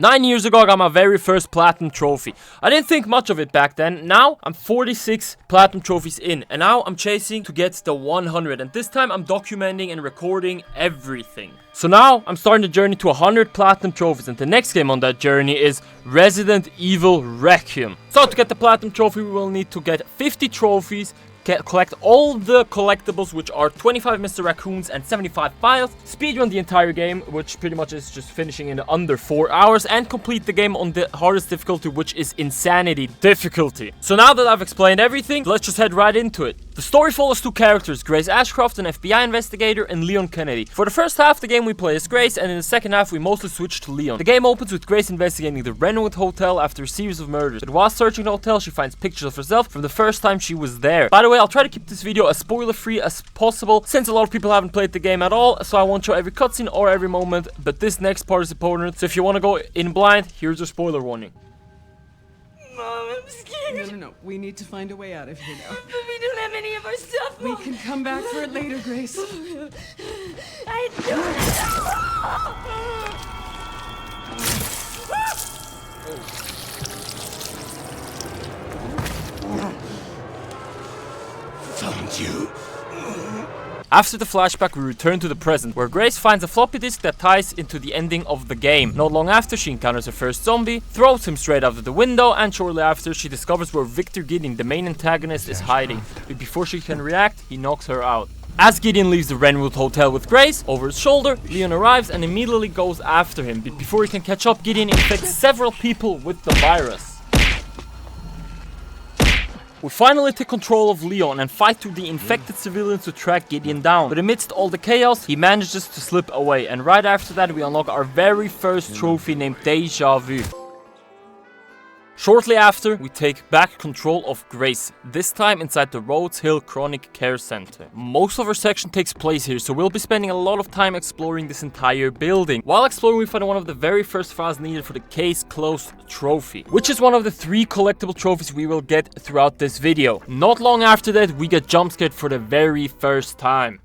9 years ago, I got my very first platinum trophy. I didn't think much of it back then. Now, I'm 46 platinum trophies in. And now, I'm chasing to get the 100. And this time, I'm documenting and recording everything. So now, I'm starting the journey to 100 platinum trophies. And the next game on that journey is Resident Evil Requiem. So, to get the platinum trophy, we will need to get 50 trophies. Collect all the collectibles, which are 25 Mr. Raccoons and 75 files, speedrun the entire game, which pretty much is just finishing in under 4 hours, and complete the game on the hardest difficulty, which is Insanity difficulty. So now that I've explained everything, let's just head right into it. The story follows two characters, Grace Ashcroft, an FBI investigator, and Leon Kennedy. For the first half of the game we play as Grace, and in the second half we mostly switch to Leon. The game opens with Grace investigating the Renwood Hotel after a series of murders. But while searching the hotel, she finds pictures of herself from the first time she was there. By the way, I'll try to keep this video as spoiler free as possible, since a lot of people haven't played the game at all, so I won't show every cutscene or every moment, but this next part is important, so if you want to go in blind, here's your spoiler warning. Mom, I'm scared. No. We need to find a way out of here now. But we don't have any of our stuff, We Mom. can come back for it later, Grace. I don't Found you. After the flashback, we return to the present, where Grace finds a floppy disk that ties into the ending of the game. Not long after, she encounters her first zombie, throws him straight out of the window, and shortly after, she discovers where Victor Gideon, the main antagonist, is hiding. But before she can react, he knocks her out. As Gideon leaves the Renwood Hotel with Grace, over his shoulder, Leon arrives and immediately goes after him. But before he can catch up, Gideon infects several people with the virus. We finally take control of Leon and fight through the infected civilians to track Gideon down. But amidst all the chaos, he manages to slip away. And right after that, we unlock our very first trophy named Deja Vu. Shortly after, we take back control of Grace, this time inside the Rhodes Hill Chronic Care Center. Most of our section takes place here, so we'll be spending a lot of time exploring this entire building. While exploring, we find one of the very first files needed for the Case Closed trophy, which is one of the 3 collectible trophies we will get throughout this video. Not long after that, we get jump scared for the very first time.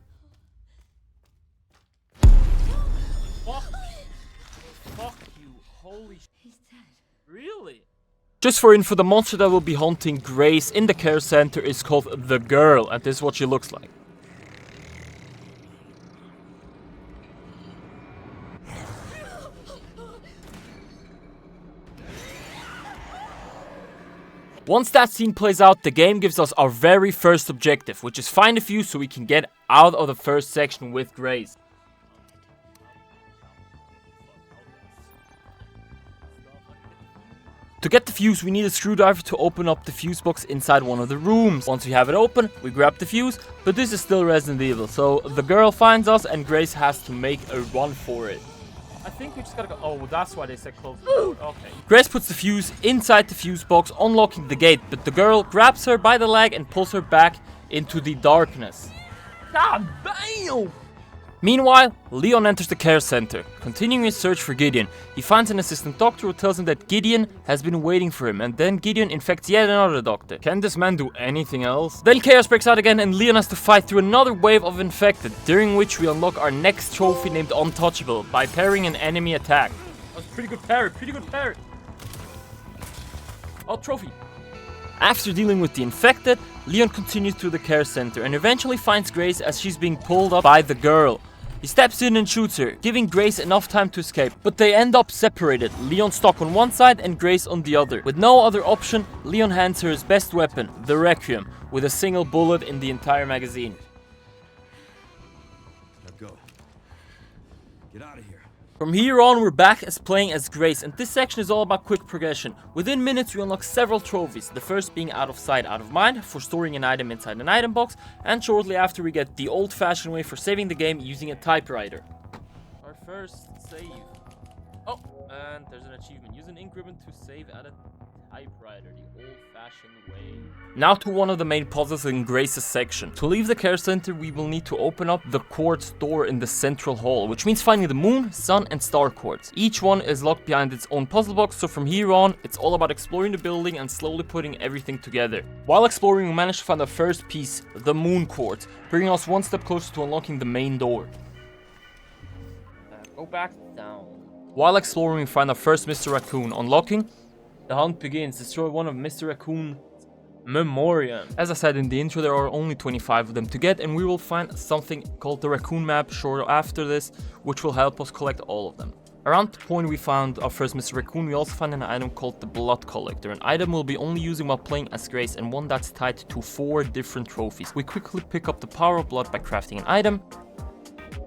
Fuck you, holy sh**. He's dead. Really? Just for info, the monster that will be haunting Grace in the care center is called The Girl, and this is what she looks like. Once that scene plays out, the game gives us our very first objective, which is find a fuse so we can get out of the first section with Grace. To get the fuse, we need a screwdriver to open up the fuse box inside one of the rooms. Once we have it open, we grab the fuse, but this is still Resident Evil, so the girl finds us and Grace has to make a run for it. I think we just gotta go. Oh, that's why they said close the door. Okay. Grace puts the fuse inside the fuse box, unlocking the gate, but the girl grabs her by the leg and pulls her back into the darkness. God damn! Meanwhile, Leon enters the care center, continuing his search for Gideon. He finds an assistant doctor who tells him that Gideon has been waiting for him, and then Gideon infects yet another doctor. Can this man do anything else? Then chaos breaks out again and Leon has to fight through another wave of infected, during which we unlock our next trophy named Untouchable by parrying an enemy attack. That's pretty good parry, Oh, trophy. After dealing with the infected, Leon continues to the care center and eventually finds Grace as she's being pulled up by the girl. He steps in and shoots her, giving Grace enough time to escape, but they end up separated, Leon stuck on one side and Grace on the other. With no other option, Leon hands her his best weapon, the Requiem, with a single bullet in the entire magazine. Now go. Get out of here. From here on, we're back as playing as Grace, and this section is all about quick progression. Within minutes, we unlock several trophies, the first being out of sight, out of mind, for storing an item inside an item box, and shortly after we get the old-fashioned way for saving the game using a typewriter. Our first save. Oh, and there's an achievement. Use an ink ribbon to save at a typewriter, the old-fashioned way. Now to one of the main puzzles in Grace's section. To leave the care center, we will need to open up the quartz door in the central hall, which means finding the moon, sun, and star quartz. Each one is locked behind its own puzzle box, so from here on, it's all about exploring the building and slowly putting everything together. While exploring, we managed to find the first piece, the moon quartz, bringing us one step closer to unlocking the main door. Go back down. While exploring, we find our first Mr. Raccoon. Unlocking, the hunt begins. Destroy one of Mr. Raccoon's memoriam. As I said in the intro, there are only 25 of them to get, and we will find something called the Raccoon map shortly after this, which will help us collect all of them. Around the point we found our first Mr. Raccoon, we also find an item called the Blood Collector. An item we'll be only using while playing as Grace, and one that's tied to 4 different trophies. We quickly pick up the Power of Blood by crafting an item.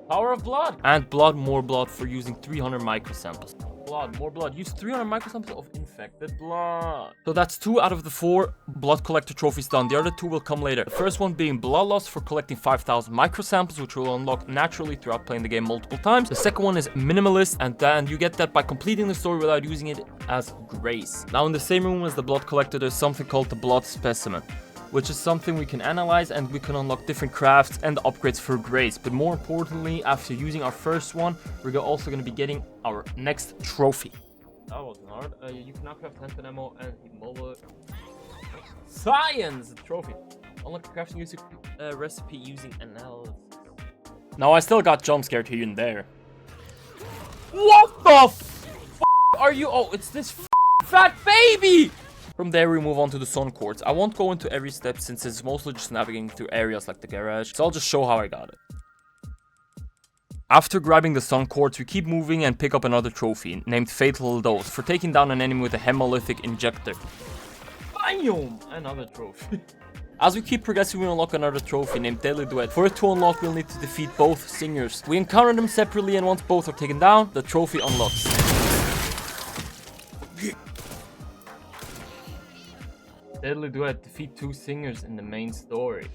Power of Blood! And Blood, more blood for using 300 microsamples. Blood, more blood. Use 300 microsamples of infected blood. So that's 2 out of the 4 blood collector trophies done. The other 2 will come later. The first one being blood loss for collecting 5,000 microsamples, which will unlock naturally throughout playing the game multiple times. The second one is minimalist, and then you get that by completing the story without using it as Grace. Now in the same room as the blood collector, there's something called the blood specimen, which is something we can analyze, and we can unlock different crafts and upgrades for Grace. But more importantly, after using our first one, we're also going to be getting our next trophy. That wasn't hard. You can now craft handgun ammo and mobile science trophy. Unlock the crafting recipe using analysis. Now I still got jump scared here and there. What the f are you? Oh, it's this fat baby! From there, we move on to the Sun Quartz. I won't go into every step since it's mostly just navigating through areas like the garage, so I'll just show how I got it. After grabbing the Sun Quartz, we keep moving and pick up another trophy, named Fatal Dose, for taking down an enemy with a hemolytic injector. Bam! Another trophy. As we keep progressing, we unlock another trophy named Deadly Duet. For it to unlock, we'll need to defeat both singers. We encounter them separately, and once both are taken down, the trophy unlocks. Deadly Duet, defeat 2 singers in the main story.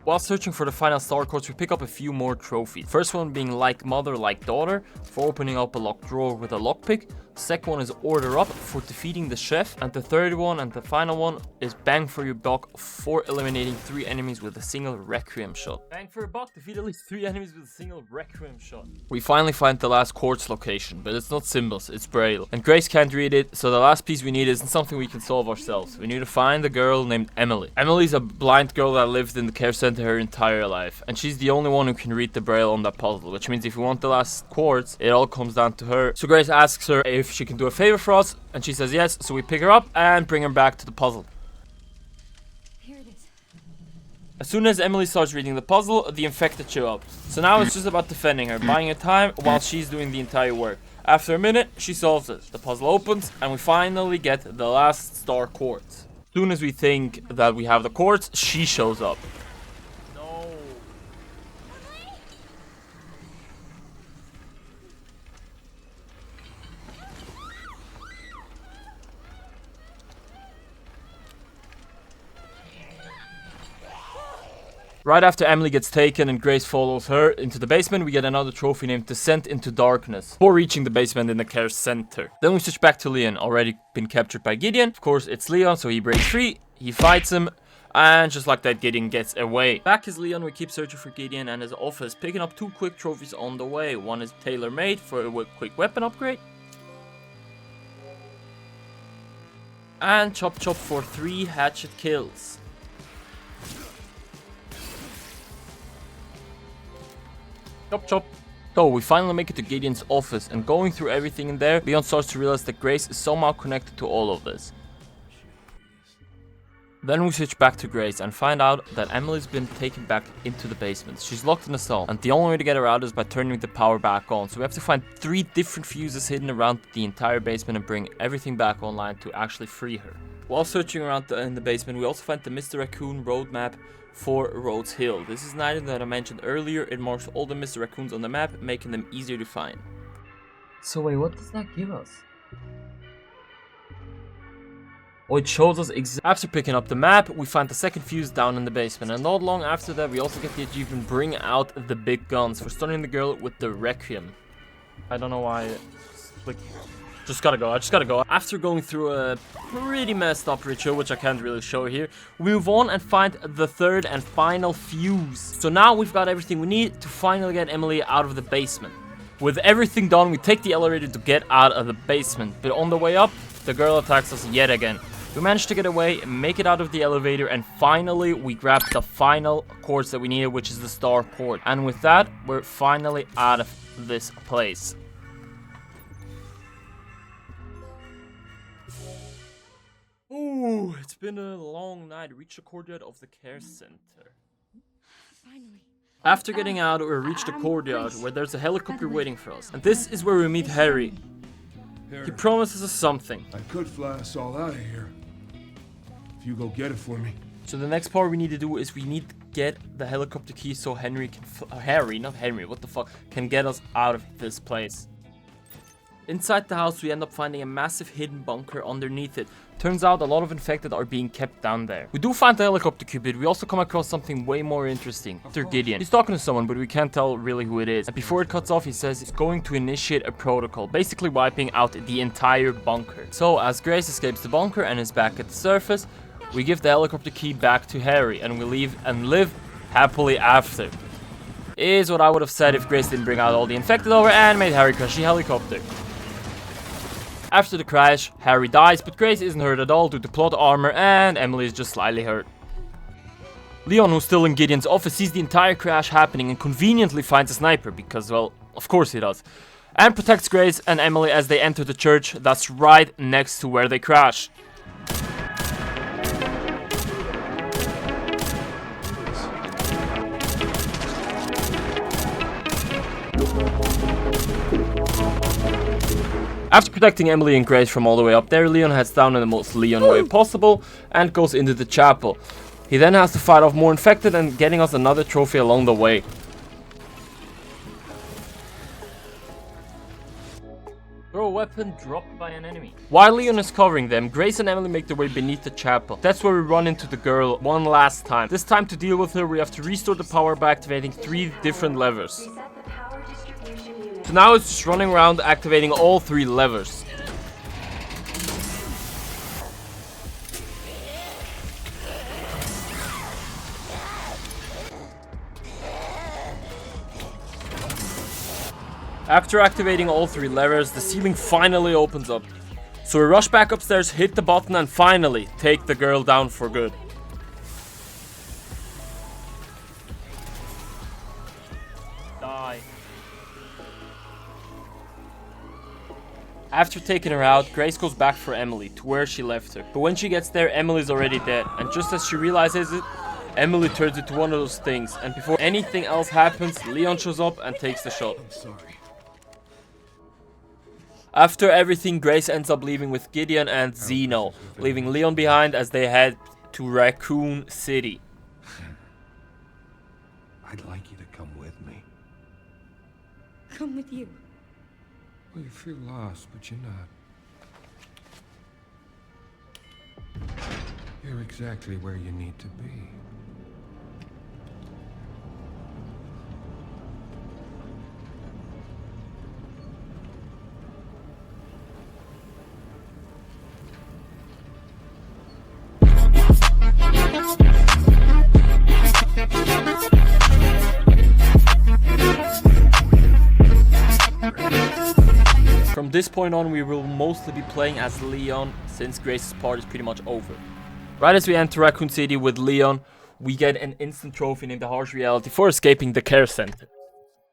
While searching for the final star quartz, we pick up a few more trophies. First one being Like Mother, Like Daughter, for opening up a locked drawer with a lockpick. Second one is Order Up, for defeating the chef. And the third one and the final one is Bang for Your Buck, for eliminating 3 enemies with a single Requiem shot. Bang for your buck, defeat at least 3 enemies with a single Requiem shot. We finally find the last quartz location, but it's not symbols, it's Braille. And Grace can't read it, so the last piece we need isn't something we can solve ourselves. We need to find a girl named Emily. Emily's a blind girl that lived in the care center her entire life, and she's the only one who can read the Braille on that puzzle, which means if we want the last quartz, it all comes down to her. So Grace asks her if she can do a favor for us, and she says yes, so we pick her up and bring her back to the puzzle. Here it is. As soon as Emily starts reading the puzzle, the infected show up. So now it's just about defending her, buying her time while she's doing the entire work. After a minute, she solves it. The puzzle opens, and we finally get the last star quartz. As soon as we think that we have the quartz, she shows up. Right after Emily gets taken and Grace follows her into the basement, we get another trophy named Descent into Darkness, for reaching the basement in the care center. Then we switch back to Leon, already been captured by Gideon. Of course, it's Leon, so he breaks free, he fights him, and just like that, Gideon gets away. Back as Leon, we keep searching for Gideon and his office, picking up 2 quick trophies on the way. One is tailor-made for a quick weapon upgrade, and Chop Chop for 3 hatchet kills. Chop chop. So we finally make it to Gideon's office, and going through everything in there, Leon starts to realize that Grace is somehow connected to all of this. Then we switch back to Grace and find out that Emily's been taken back into the basement. She's locked in a cell, and the only way to get her out is by turning the power back on. So we have to find 3 different fuses hidden around the entire basement and bring everything back online to actually free her. While searching around in the basement, we also find the Mr. Raccoon roadmap for Rhodes Hill. This is an item that I mentioned earlier. It marks all the Mr. Raccoons on the map, making them easier to find. So wait, what does that give us? Oh, it shows us after picking up the map, we find the second fuse down in the basement, and not long after that we also get the achievement Bring Out the Big Guns for stunning the girl with the Requiem. I don't know why, like, I just gotta go. After going through a pretty messed up ritual, which I can't really show here, we move on and find the third and final fuse. So now we've got everything we need to finally get Emily out of the basement. With everything done, we take the elevator to get out of the basement, but on the way up, the girl attacks us yet again. We managed to get away, make it out of the elevator, and finally we grab the final quartz that we needed, which is the star quartz. And with that, we're finally out of this place. been a long night. Reach the courtyard of the care center. Finally. After getting out, we reach the courtyard where there's a helicopter waiting for us. And this is where we meet Harry. He promises us something. I could fly us all out of here. If you go get it for me. So the next part we need to do is we need to get the helicopter key so Henry can... Harry, not Henry, what the fuck? Can get us out of this place. Inside the house, we end up finding a massive hidden bunker underneath it. Turns out a lot of infected are being kept down there. We do find the helicopter key, but we also come across something way more interesting. Dr. Gideon. He's talking to someone, but we can't tell really who it is. And before it cuts off, he says he's going to initiate a protocol, basically wiping out the entire bunker. So, as Grace escapes the bunker and is back at the surface, we give the helicopter key back to Harry, and we leave and live happily after. Is what I would have said if Grace didn't bring out all the infected over and made Harry crash the helicopter. After the crash, Harry dies, but Grace isn't hurt at all due to plot armor, and Emily is just slightly hurt. Leon, who's still in Gideon's office, sees the entire crash happening and conveniently finds a sniper, because, well, of course he does, and protects Grace and Emily as they enter the church that's right next to where they crash. After protecting Emily and Grace from all the way up there, Leon heads down in the most Leon way possible and goes into the chapel. He then has to fight off more infected and getting us another trophy along the way. Throw a weapon dropped by an enemy. While Leon is covering them, Grace and Emily make their way beneath the chapel. That's where we run into the girl one last time. This time, to deal with her, we have to restore the power by activating 3 different levers. So now it's just running around activating all 3 levers. After activating all 3 levers, the ceiling finally opens up. So we rush back upstairs, hit the button, and finally take the girl down for good. Die. After taking her out, Grace goes back for Emily, to where she left her. But when she gets there, Emily's already dead. And just as she realizes it, Emily turns into one of those things. And before anything else happens, Leon shows up and takes the shot. I'm sorry. After everything, Grace ends up leaving with Gideon and Zeno, leaving Leon behind as they head to Raccoon City. I'd like you to come with me. Come with you. Well, you feel lost, but you're not. You're exactly where you need to be. From this point on, we will mostly be playing as Leon, since Grace's part is pretty much over. Right as we enter Raccoon City with Leon, we get an instant trophy named the Harsh Reality for escaping the care center.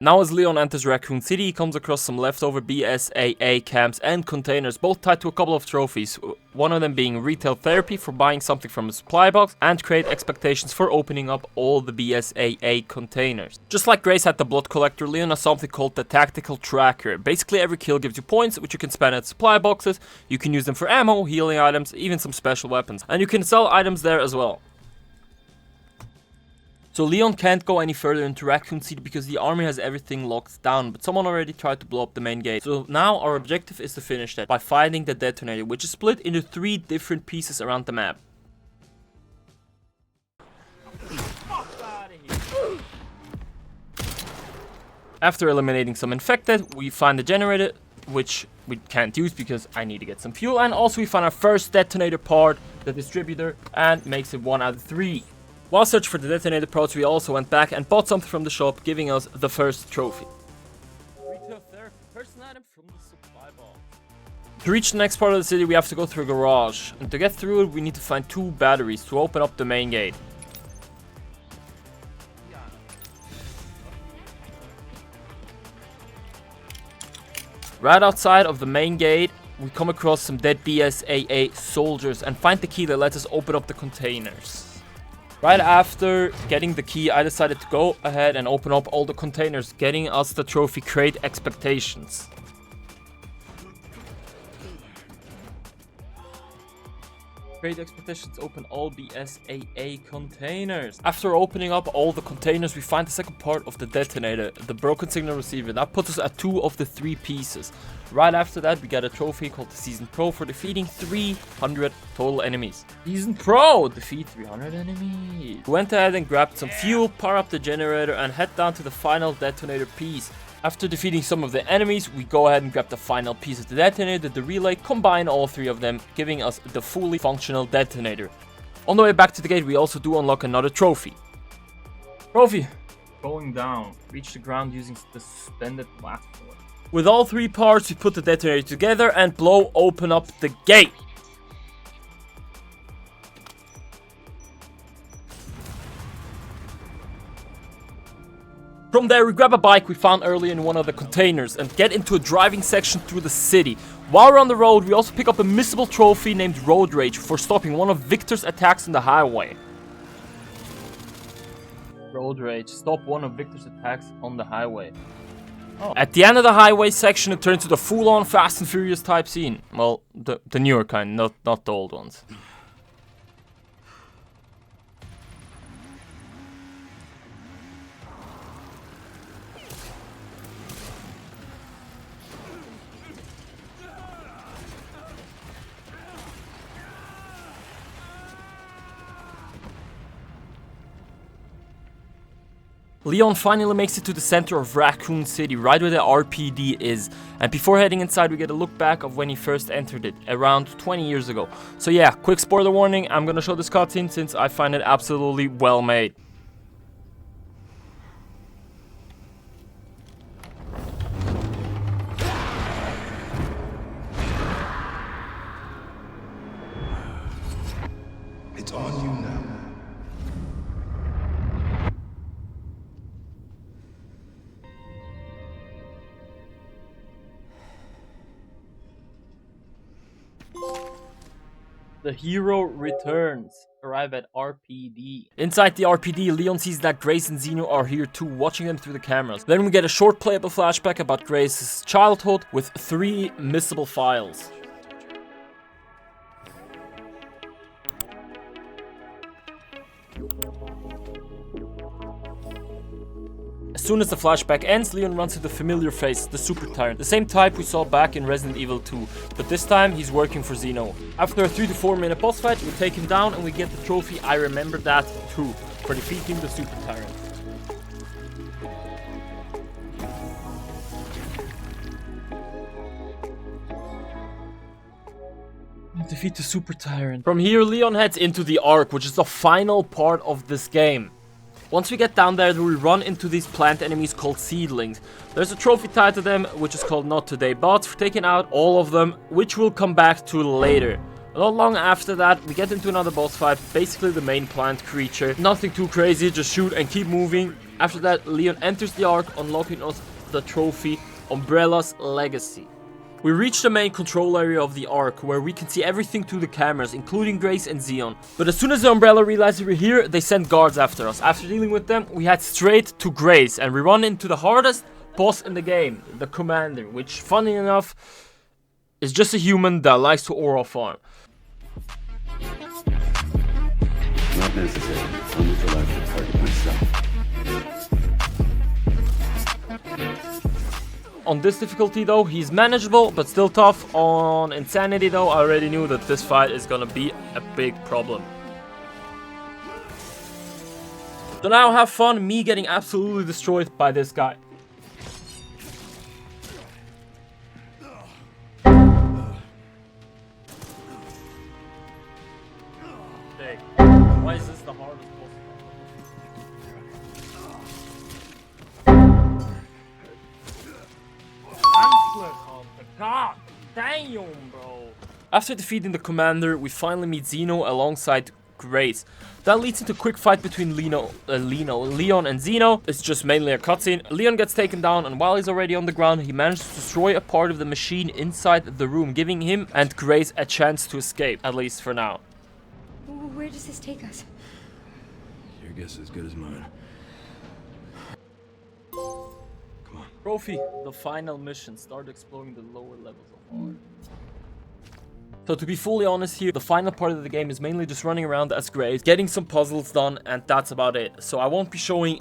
Now as Leon enters Raccoon City, he comes across some leftover BSAA camps and containers, both tied to a couple of trophies, one of them being retail therapy for buying something from a supply box, and create expectations for opening up all the BSAA containers. Just like Grace had the blood collector, Leon has something called the tactical tracker. Basically every kill gives you points, which you can spend at supply boxes. You can use them for ammo, healing items, even some special weapons, and you can sell items there as well. So Leon can't go any further into Raccoon City because the army has everything locked down, but someone already tried to blow up the main gate. So now our objective is to finish that by finding the detonator, which is split into 3 different pieces around the map. After eliminating some infected, we find the generator, which we can't use because I need to get some fuel, and also we find our first detonator part, the distributor, and makes it 1 out of 3. While searching for the detonator parts, we also went back and bought something from the shop, giving us the first trophy. Retail therapy, person item from the supply box. To reach the next part of the city, we have to go through a garage, and to get through it, we need to find 2 batteries to open up the main gate. Right outside of the main gate, we come across some dead BSAA soldiers and find the key that lets us open up the containers. Right after getting the key, I decided to go ahead and open up all the containers, getting us the trophy Great Expectations. Great Expectations open all BSAA containers. After opening up all the containers, we find the second part of the detonator, the broken signal receiver. That puts us at 2 of the 3 pieces. Right after that, we get a trophy called the Season Pro for defeating 300 total enemies. Season Pro! Defeat 300 enemies. We went ahead and grabbed some fuel, power up the generator, and head down to the final detonator piece. After defeating some of the enemies, we go ahead and grab the final piece of the detonator, the relay, combine all 3 of them, giving us the fully functional detonator. On the way back to the gate, we also do unlock another trophy. Trophy! Going down. Reach the ground using the suspended platform. With all 3 parts, we put the detonator together and open up the gate. From there, we grab a bike we found earlier in one of the containers and get into a driving section through the city. While we're on the road, we also pick up a missable trophy named Road Rage for stopping one of Victor's attacks on the highway. Road Rage. Stop one of Victor's attacks on the highway. Oh. At the end of the highway section, it turns to the full-on Fast and Furious type scene. Well, the newer kind, not the old ones. Leon finally makes it to the center of Raccoon City, right where the RPD is. And before heading inside, we get a look back of when he first entered it, around 20 years ago. So yeah, quick spoiler warning, I'm gonna show this cutscene since I find it absolutely well made. It's on you now. The hero returns. Arrive at RPD. Inside the RPD, Leon sees that Grace and Zeno are here too, watching them through the cameras. Then we get a short playable flashback about Grace's childhood with 3 missable files. As soon as the flashback ends, Leon runs to the familiar face, the Super Tyrant, the same type we saw back in Resident Evil 2, but this time he's working for Zeno. After a 3 to 4 minute boss fight, we take him down and we get the trophy I Remember That Too, for defeating the Super Tyrant. Defeat the Super Tyrant. From here, Leon heads into the Ark, which is the final part of this game. Once we get down there, we run into these plant enemies called seedlings. There's a trophy tied to them, which is called Not Today Bots, for taking out all of them, which we'll come back to later. Not long after that, we get into another boss fight, basically the main plant creature. Nothing too crazy, just shoot and keep moving. After that, Leon enters the Ark, unlocking us the trophy, Umbrella's Legacy. We reach the main control area of the Ark, where we can see everything through the cameras, including Grace and Xeon. But as soon as the Umbrella realizes we're here, they send guards after us. After dealing with them, we head straight to Grace, and we run into the hardest boss in the game, the Commander, which, funny enough, is just a human that likes to aura farm. Not necessary. I'll neutralize the target myself. On this difficulty though, he's manageable, but still tough. On Insanity though, I already knew that this fight is gonna be a big problem. So now have fun me getting absolutely destroyed by this guy. Dang. Why is this the hardest boss? God damn, bro. After defeating the Commander, we finally meet Zeno alongside Grace. That leads into a quick fight between Leon and Zeno. It's just mainly a cutscene. Leon gets taken down, and while he's already on the ground, he manages to destroy a part of the machine inside the room, giving him and Grace a chance to escape, at least for now. Where does this take us? Your guess is as good as mine. Come on. Trophy, the final mission. Start exploring the lower levels of hard. So to be fully honest here, the final part of the game is mainly just running around as Grace, getting some puzzles done, and that's about it. So I won't be showing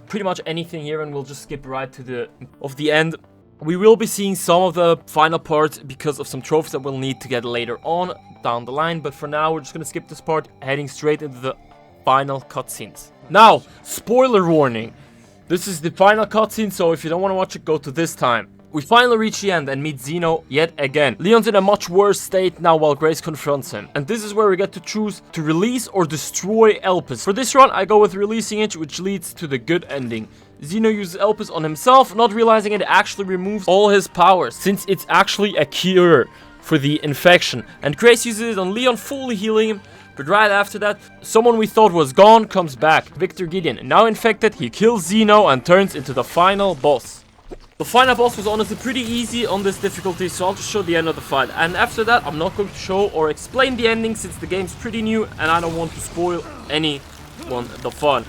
pretty much anything here, and we'll just skip right to the end. We will be seeing some of the final parts because of some trophies that we'll need to get later on down the line. But for now, we're just going to skip this part, heading straight into the final cutscenes. Now, spoiler warning. This is the final cutscene, so if you don't want to watch it, go to this time. We finally reach the end and meet Zeno yet again. Leon's in a much worse state now while Grace confronts him. And this is where we get to choose to release or destroy Elpis. For this run, I go with releasing it, which leads to the good ending. Zeno uses Elpis on himself, not realizing it actually removes all his powers, since it's actually a cure for the infection. And Grace uses it on Leon, fully healing him. But right after that, someone we thought was gone comes back. Victor Gideon, now infected, he kills Zeno and turns into the final boss. The final boss was honestly pretty easy on this difficulty, so I'll just show the end of the fight. And after that, I'm not going to show or explain the ending since the game's pretty new and I don't want to spoil anyone the fun.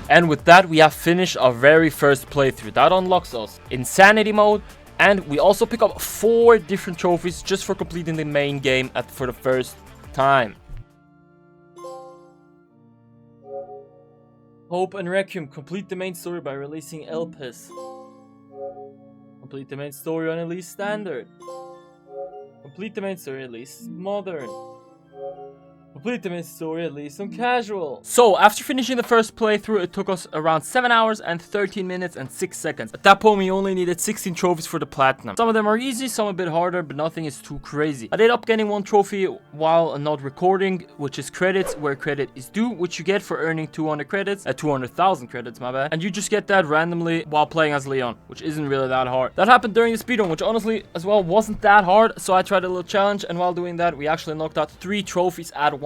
And with that, we have finished our very first playthrough. That unlocks us Insanity mode, and we also pick up 4 different trophies just for completing the main game for the first time. Hope and Requiem, complete the main story by releasing Elpis. Complete the main story on Elite Standard. Complete the main story at least Modern. Complete the main story at least on Casual. So, after finishing the first playthrough, it took us around 7 hours and 13 minutes and 6 seconds. At that point, we only needed 16 trophies for the platinum. Some of them are easy, some a bit harder, but nothing is too crazy. I did up getting 1 trophy while not recording, which is credits where credit is due, which you get for earning 200 credits, 200,000 credits, my bad. And you just get that randomly while playing as Leon, which isn't really that hard. That happened during the speedrun, which honestly as well wasn't that hard, so I tried a little challenge, and while doing that, we actually knocked out 3 trophies at once.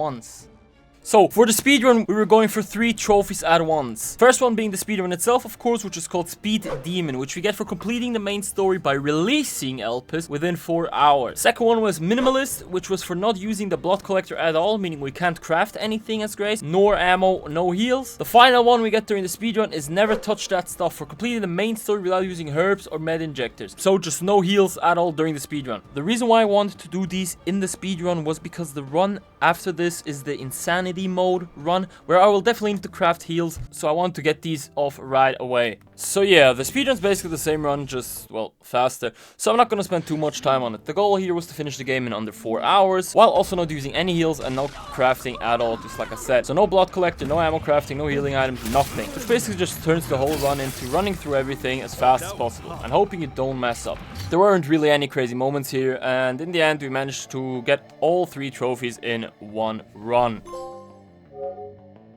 So, for the speedrun, we were going for 3 trophies at once. First one being the speedrun itself, of course, which is called Speed Demon, which we get for completing the main story by releasing Elpis within 4 hours. Second one was Minimalist, which was for not using the blood collector at all, meaning we can't craft anything as Grace, nor ammo, no heals. The final one we get during the speedrun is Never Touch That Stuff, for completing the main story without using herbs or med injectors. So, just no heals at all during the speedrun. The reason why I wanted to do these in the speedrun was because the run after this is the Insanity mode run, where I will definitely need to craft heals, so I want to get these off right away. So yeah, the speedrun's basically the same run, just, well, faster, so I'm not gonna spend too much time on it. The goal here was to finish the game in under 4 hours, while also not using any heals and no crafting at all, just like I said. So no blood collector, no ammo crafting, no healing items, nothing. Which basically just turns the whole run into running through everything as fast as possible, and hoping you don't mess up. There weren't really any crazy moments here, and in the end we managed to get all 3 trophies in one run.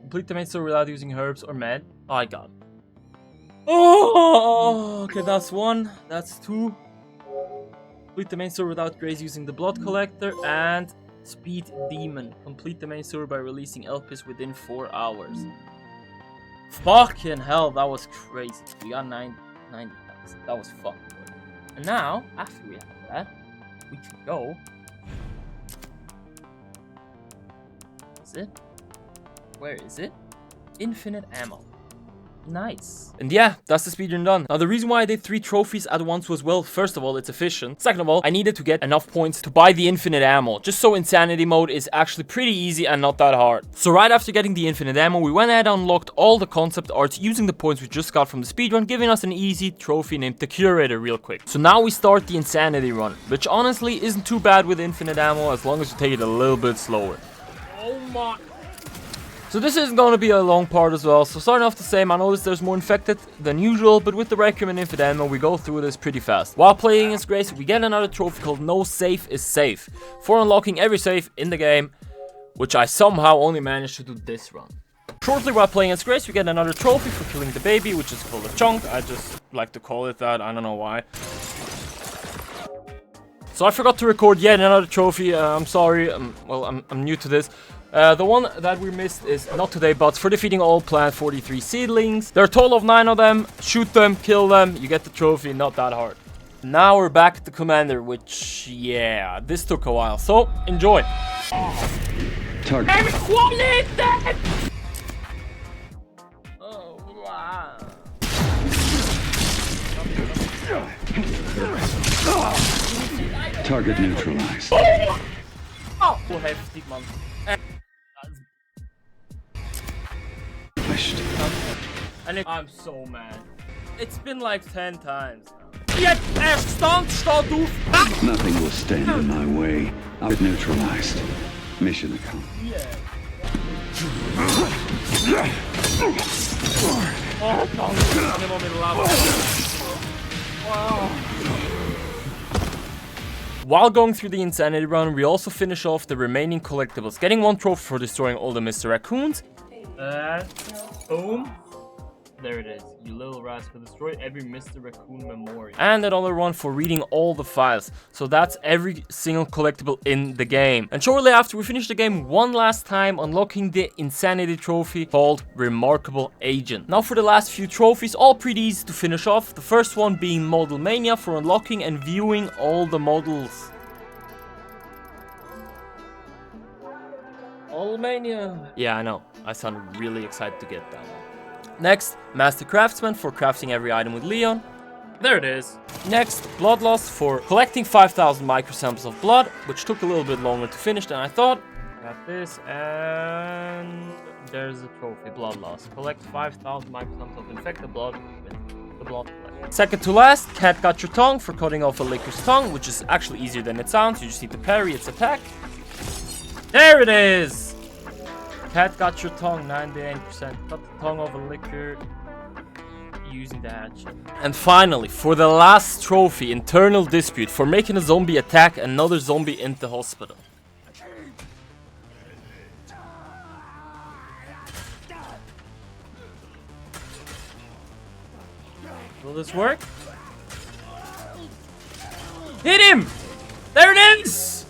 Complete the main story without using herbs or med. Oh, I got it. Oh, okay, that's 1. That's 2. Complete the main story without Grace using the blood collector. And Speed Demon. Complete the main story by releasing Elpis within 4 hours. Fucking hell, that was crazy. We got 90,000. That was fucking good. And now, after we have that, we can go. Is it? Where is it? Infinite ammo. Nice. And yeah, that's the speedrun done. Now, the reason why I did 3 trophies at once was, well, first of all, it's efficient. Second of all, I needed to get enough points to buy the infinite ammo, just so Insanity mode is actually pretty easy and not that hard. So right after getting the infinite ammo, we went ahead and unlocked all the concept arts using the points we just got from the speedrun, giving us an easy trophy named the Curator real quick. So now we start the Insanity run, which honestly isn't too bad with infinite ammo as long as you take it a little bit slower. Oh my... So this isn't going to be a long part as well, so starting off the same, I noticed there's more infected than usual, but with the Requiem and Infinite Ammo, we go through this pretty fast. While playing as Grace, we get another trophy called No Safe is Safe, for unlocking every safe in the game, which I somehow only managed to do this run. Shortly while playing as Grace, we get another trophy for killing the baby, which is called a chunk. I just like to call it that, I don't know why. So I forgot to record yet another trophy, I'm sorry, well, I'm new to this. The one that we missed is not today, but for defeating all Plant 43 seedlings. There are a total of 9 of them. Shoot them, kill them, you get the trophy, not that hard. Now we're back at the commander, which, yeah, this took a while, so enjoy. Target. Oh, wow. Target neutralized. Oh, heftig, man. And I'm so mad. It's been like 10 times now. Jetzt stand auf! Nothing will stand in my way. I've neutralized. Mission accomplished. Oh, wow. While going through the Insanity run, we also finish off the remaining collectibles, getting 1 trophy for destroying all the Mr. Raccoons. Boom. There it is. You little rascal. Destroy every Mr. Raccoon memorial. And another one for reading all the files. So that's every single collectible in the game. And shortly after, we finish the game one last time, unlocking the Insanity trophy called Remarkable Agent. Now for the last few trophies, all pretty easy to finish off. The first one being Model Mania for unlocking and viewing all the models. Model Mania. Yeah, I know. I sound really excited to get that one. Next, Master Craftsman for crafting every item with Leon. There it is. Next, Bloodlust for collecting 5,000 microsamples of blood, which took a little bit longer to finish than I thought. Got this, and there's the trophy, Bloodlust. Collect 5,000 microsamples of infected blood with the blood collector. Second to last, Cat Got Your Tongue for cutting off a licker's tongue, which is actually easier than it sounds. You just need to parry its attack. There it is! Cat got your tongue, 98%. Cut the tongue of a licker using the hatchet. And finally, for the last trophy, Internal Dispute, for making a zombie attack another zombie in the hospital. Will this work? Hit him! There it is!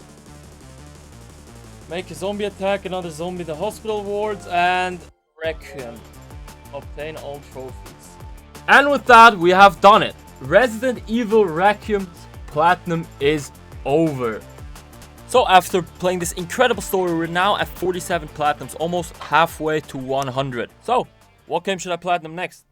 Make a zombie attack, another zombie in the hospital wards, and Requiem. Obtain all trophies. And with that, we have done it. Resident Evil Requiem's Platinum is over. So after playing this incredible story, we're now at 47 Platinums, almost halfway to 100. So, what game should I Platinum next?